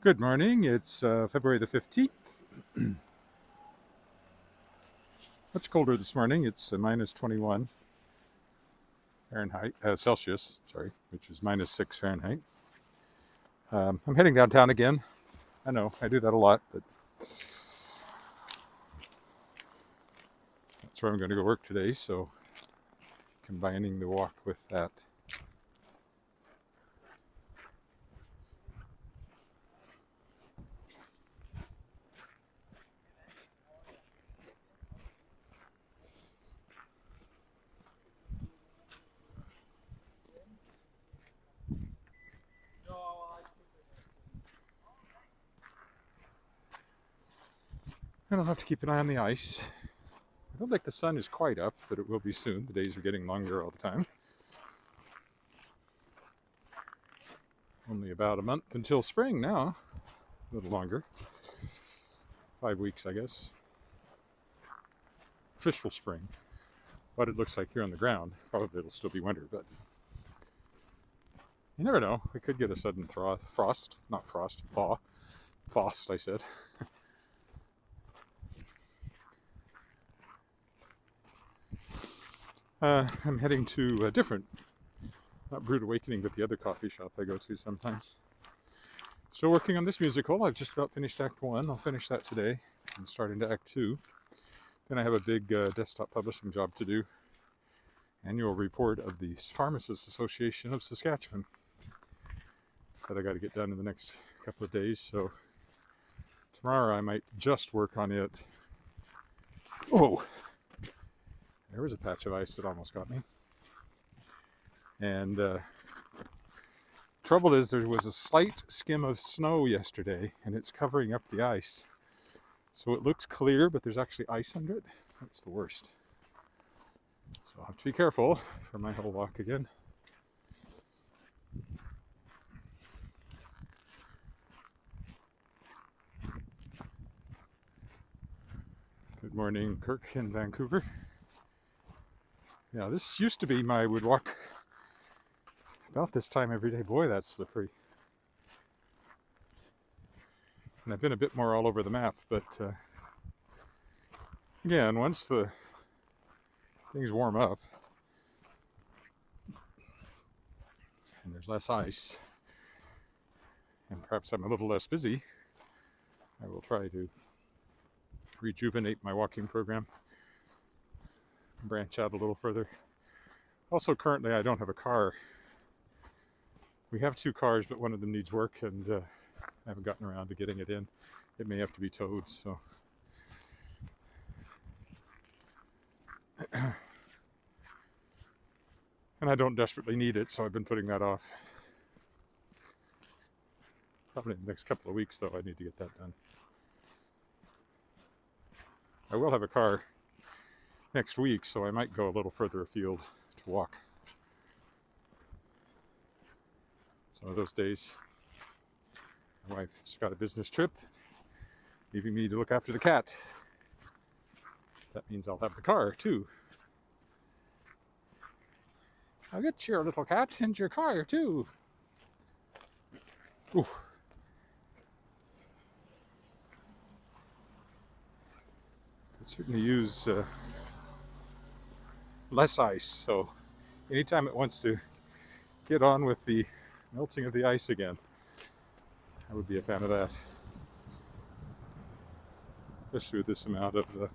Good morning. It's February the 15th. Much colder this morning. It's minus 21 Fahrenheit, Celsius, sorry, which is minus 6 Fahrenheit. I'm heading downtown again. I know, I do that a lot, but that's where I'm going to go work today, so combining the walk with that. And I'll have to keep an eye on the ice. I don't think the sun is quite up, but it will be soon. The days are getting longer all the time. Only about a month until spring now. A little longer. 5 weeks, I guess. Official spring. What it looks like here on the ground. Probably it'll still be winter, but you never know. We could get a sudden frost. Not frost, thaw. Frost, I said. I'm heading to a different, not Brewed Awakening, but the other coffee shop I go to sometimes. Still working on this musical. I've just about finished Act 1. I'll finish that today. I'm starting to Act 2. Then I have a big desktop publishing job to do. Annual report of the Pharmacists Association of Saskatchewan that I got to get done in the next couple of days. So tomorrow I might just work on it. Oh! There was a patch of ice that almost got me. And trouble is there was a slight skim of snow yesterday and it's covering up the ice. So it looks clear, but there's actually ice under it. That's the worst. So I'll have to be careful for my whole walk again. Good morning, Kirk in Vancouver. Yeah, this used to be I would walk about this time every day. Boy, that's slippery. And I've been a bit more all over the map, but again, once the things warm up and there's less ice, and perhaps I'm a little less busy, I will try to rejuvenate my walking program. Branch out a little further. Also, currently I don't have a car. We have 2 cars, but one of them needs work, and I haven't gotten around to getting it in. It may have to be towed, so. And I don't desperately need it, so I've been putting that off. Probably in the next couple of weeks, though, I need to get that done. I will have a car next week, so I might go a little further afield to walk. Some of those days, my wife's got a business trip, leaving me to look after the cat. That means I'll have the car, too. I'll get your little cat and your car, too. Ooh. I certainly use less ice, so anytime it wants to get on with the melting of the ice again, I would be a fan of that. Especially with this amount of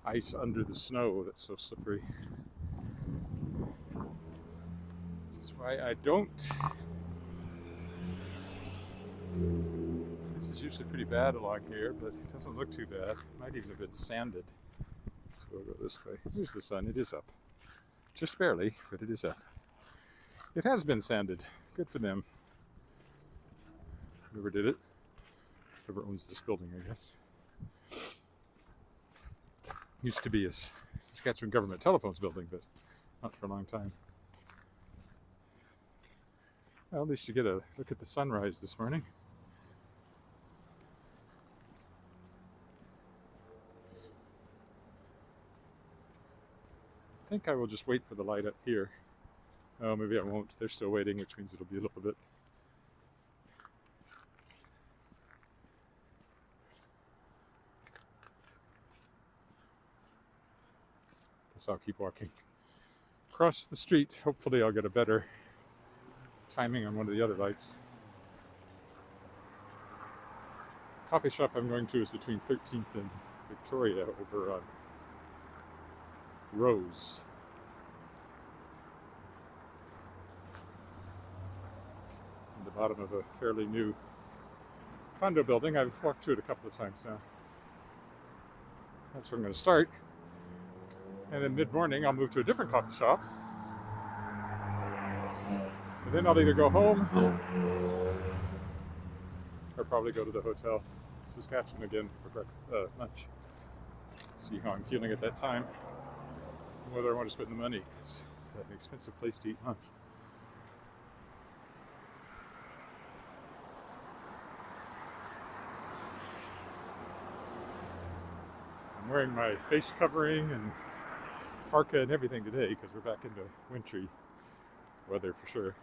ice under the snow that's so slippery. That's why I don't. This is usually pretty bad along here, but it doesn't look too bad. Might even have been sanded. So we'll go this way. Here's the sun. It is up. Just barely, but it is up. It has been sanded. Good for them. Whoever did it. Whoever owns this building, I guess. Used to be a Saskatchewan government telephones building, but not for a long time. Well, at least you get a look at the sunrise this morning. I think I will just wait for the light up here. Oh, maybe I won't. They're still waiting, which means it'll be a little bit so I'll keep walking across the street. Hopefully I'll get a better timing on one of the other lights. Coffee shop I'm going to is between 13th and Victoria over on Rose. In the bottom of a fairly new condo building. I've walked to it a couple of times now. That's where I'm going to start. And then mid-morning I'll move to a different coffee shop. And then I'll either go home or probably go to the hotel, Saskatchewan again for lunch. See how I'm feeling at that time, and whether I want to spend the money. It's an expensive place to eat lunch. I'm wearing my face covering and parka and everything today because we're back into wintry weather for sure.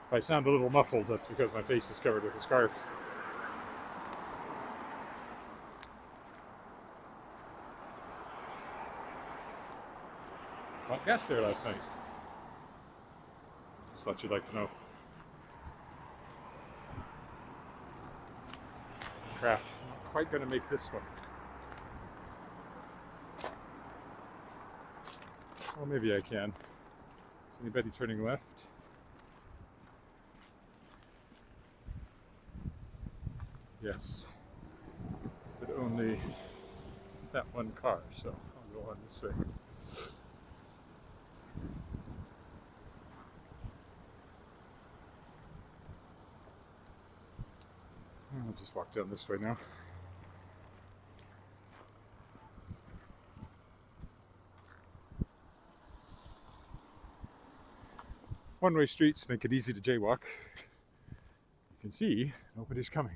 If I sound a little muffled, that's because my face is covered with a scarf. Bought gas there last night. Just thought you'd like to know. Crap, not quite gonna make this one. Well, maybe I can. Is anybody turning left? Yes, but only that one car, so I'll go on this way. I'll just walk down this way now. One-way streets make it easy to jaywalk. You can see nobody's coming.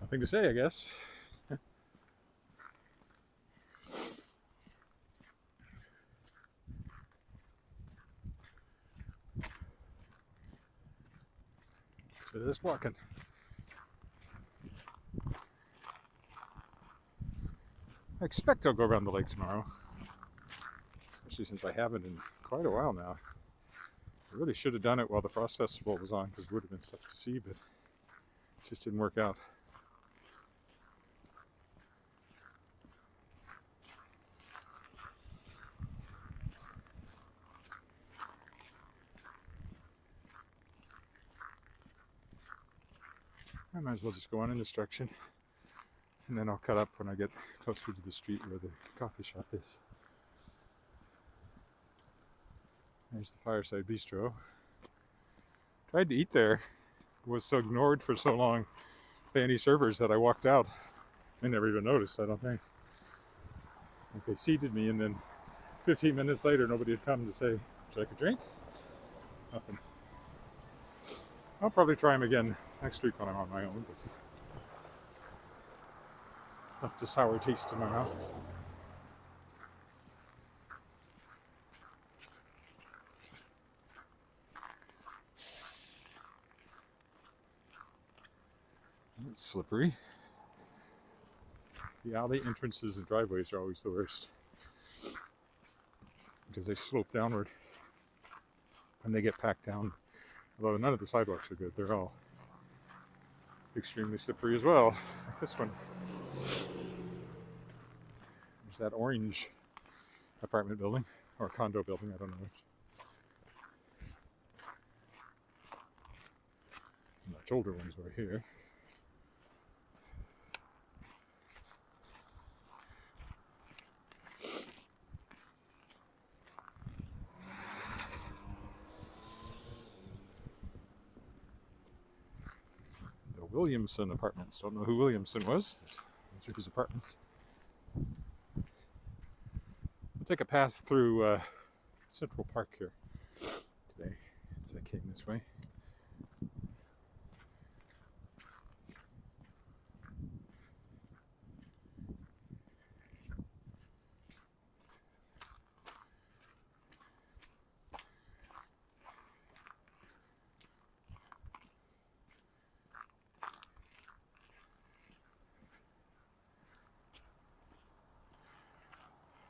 Nothing to say, I guess. So this walking. I expect I'll go around the lake tomorrow, especially since I haven't in quite a while now. I really should have done it while the Frost Festival was on because there would have been stuff to see, but it just didn't work out. I might as well just go on in this direction, and then I'll cut up when I get closer to the street where the coffee shop is. There's the Fireside Bistro. Tried to eat there, was so ignored for so long by any servers that I walked out. I never even noticed, I don't think. Like they seated me, and then 15 minutes later nobody had come to say, would you like a drink? Nothing. I'll probably try them again next week when I'm on my own, but left a sour taste in my mouth. It's slippery. The alley entrances and driveways are always the worst because they slope downward and they get packed down. Although none of the sidewalks are good, they're all extremely slippery as well, like this one. There's that orange apartment building, or condo building, I don't know which. Much older ones over here. The Williamson apartments. Don't know who Williamson was, but those are his apartments. We'll take a path through Central Park here today, as I came this way.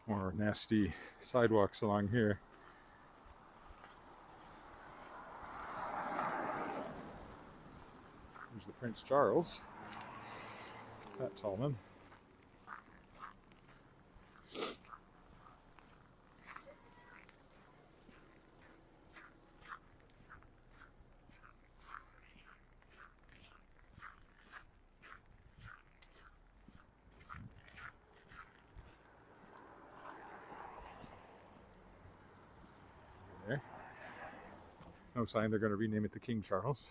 More nasty sidewalks along here. There's the Prince Charles, Pat Tallman. There. No sign they're going to rename it the King Charles.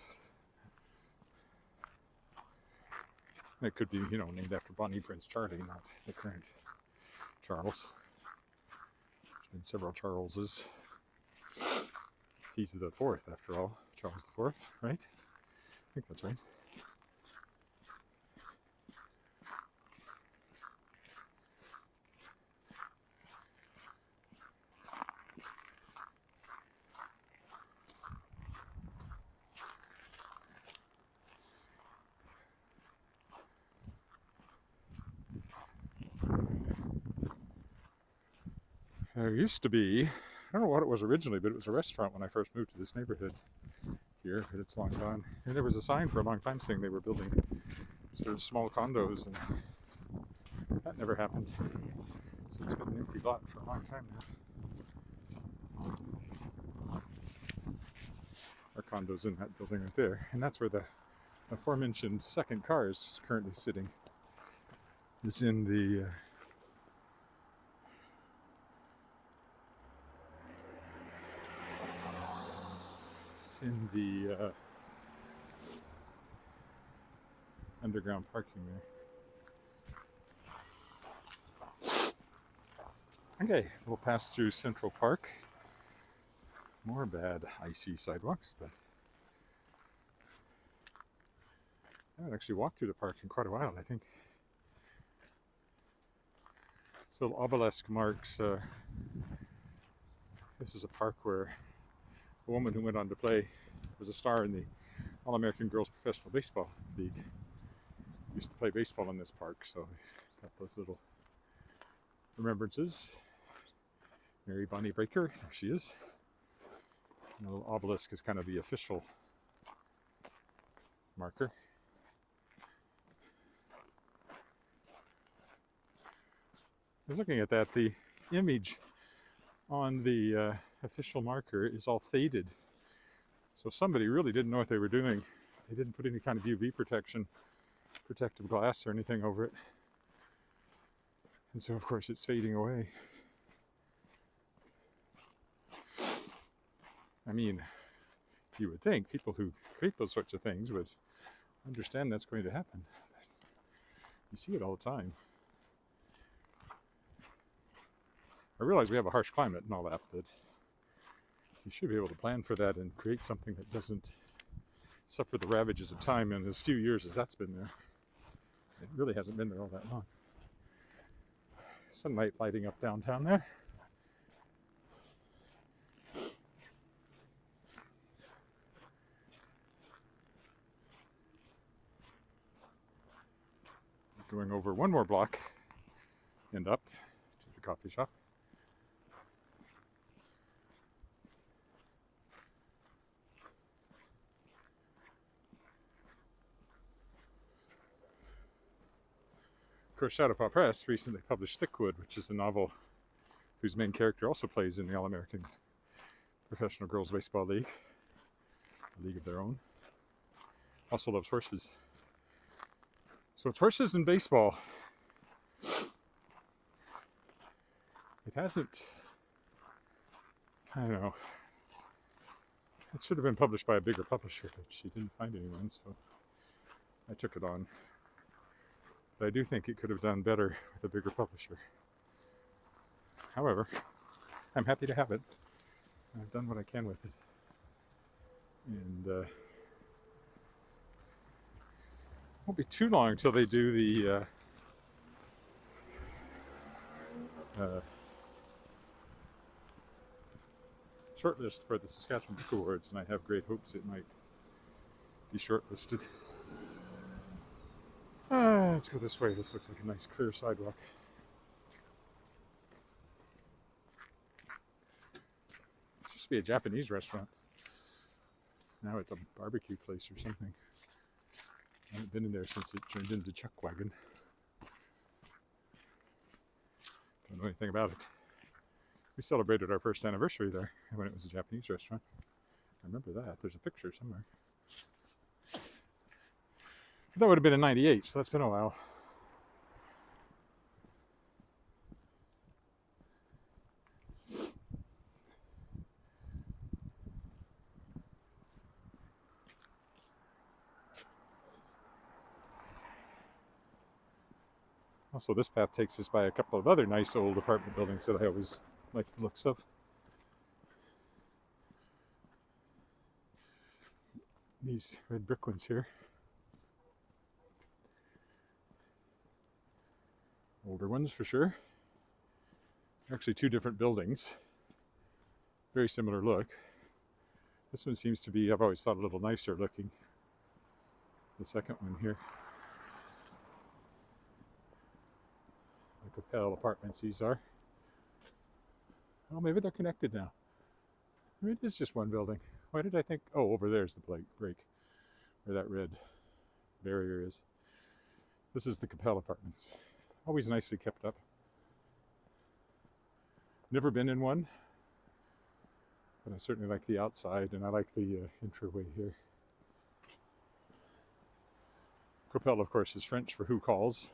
It could be, named after Bonnie Prince Charlie, not the current Charles. There's been several Charleses. He's the fourth, after all. Charles the Fourth, right? I think that's right. There used to be, I don't know what it was originally, but it was a restaurant when I first moved to this neighborhood here, but it's long gone. And there was a sign for a long time saying they were building sort of small condos, and that never happened. So it's been an empty lot for a long time now. Our condo's in that building right there, and that's where the aforementioned second car is currently sitting. It's in the underground parking there. Okay, we'll pass through Central Park. More bad icy sidewalks, but I haven't actually walked through the park in quite a while, I think. This little obelisk marks, this is a park where a woman who went on to play, was a star in the All-American Girls Professional Baseball League. Used to play baseball in this park, so we've got those little remembrances. Mary Bonnie Baker, there she is. And the little obelisk is kind of the official marker. I was looking at that, the image on the official marker is all faded. So somebody really didn't know what they were doing. They didn't put any kind of UV protection, protective glass or anything over it. And so of course it's fading away. I mean, you would think people who create those sorts of things would understand that's going to happen. You see it all the time. I realize we have a harsh climate and all that, but you should be able to plan for that and create something that doesn't suffer the ravages of time in as few years as that's been there. It really hasn't been there all that long. Sunlight lighting up downtown there. Going over one more block and up to the coffee shop. Of course, Shadowpaw Press recently published Thickwood, which is a novel whose main character also plays in the All-American Professional Girls Baseball League, a league of their own. Also loves horses. So it's horses and baseball. It hasn't, I don't know, it should have been published by a bigger publisher, but she didn't find anyone, so I took it on. But I do think it could have done better with a bigger publisher. However, I'm happy to have it. I've done what I can with it. And it won't be too long until they do the shortlist for the Saskatchewan Book Awards, and I have great hopes it might be shortlisted. Let's go this way. This looks like a nice clear sidewalk. It used to be a Japanese restaurant. Now it's a barbecue place or something. I haven't been in there since it turned into Chuck Wagon. Don't know anything about it. We celebrated our first anniversary there when it was a Japanese restaurant. I remember that. There's a picture somewhere. That would have been in '98, so that's been a while. Also, this path takes us by a couple of other nice old apartment buildings that I always like the looks of. These red brick ones here. Older ones for sure. Actually, two different buildings. Very similar look. This one seems to be, I've always thought, a little nicer looking. The second one here. The Capel apartments these are. Oh, maybe they're connected now. Maybe it is just one building. Why did I think, oh, over there's the break where that red barrier is. This is the Capel apartments. Always nicely kept up. Never been in one, but I certainly like the outside, and I like the entryway here. Capel, of course, is French for who calls,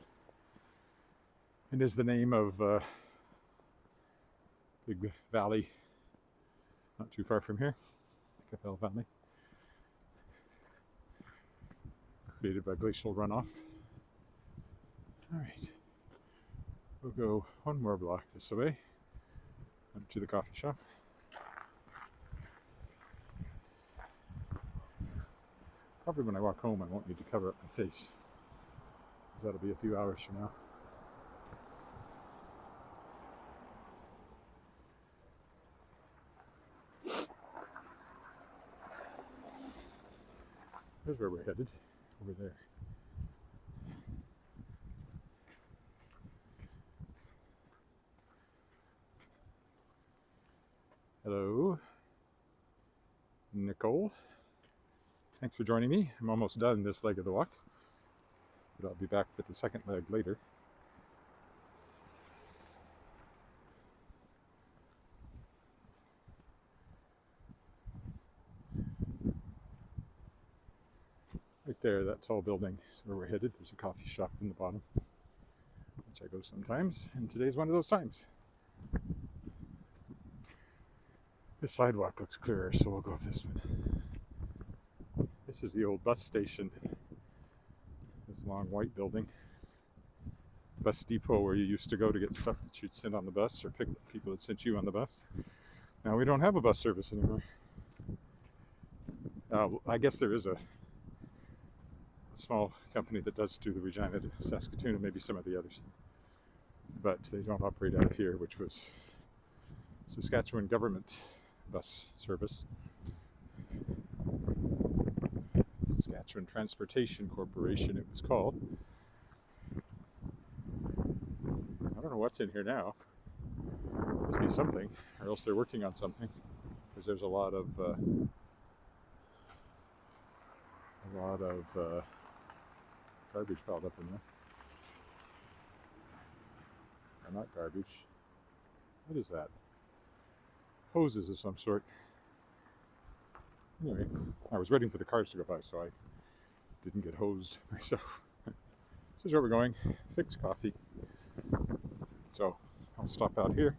and is the name of a big valley not too far from here, Capel Valley, created by glacial runoff. All right. We'll go one more block this way, up to the coffee shop. Probably when I walk home, I won't need to cover up my face, because that'll be a few hours from now. Here's where we're headed, over there. Hello, Nicole. Thanks for joining me. I'm almost done this leg of the walk, but I'll be back with the second leg later. Right there, that tall building is where we're headed. There's a coffee shop in the bottom, which I go sometimes, and today's one of those times. This sidewalk looks clearer, so we'll go up this one. This is the old bus station. This long white building. Bus depot where you used to go to get stuff that you'd send on the bus, or pick up people that sent you on the bus. Now we don't have a bus service anymore. I guess there is a small company that does do the Regina to Saskatoon, and maybe some of the others. But they don't operate out of here, which was Saskatchewan government bus service. Saskatchewan Transportation Corporation, it was called. I don't know what's in here now. Must be something, or else they're working on something, because there's a lot of garbage piled up in there. Or not garbage. What is that? Hoses of some sort. Anyway, I was waiting for the cars to go by, so I didn't get hosed myself. This is where we're going. Fix Coffee. So I'll stop out here.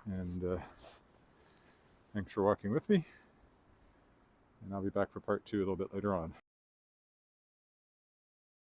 And thanks for walking with me. And I'll be back for part 2 a little bit later on.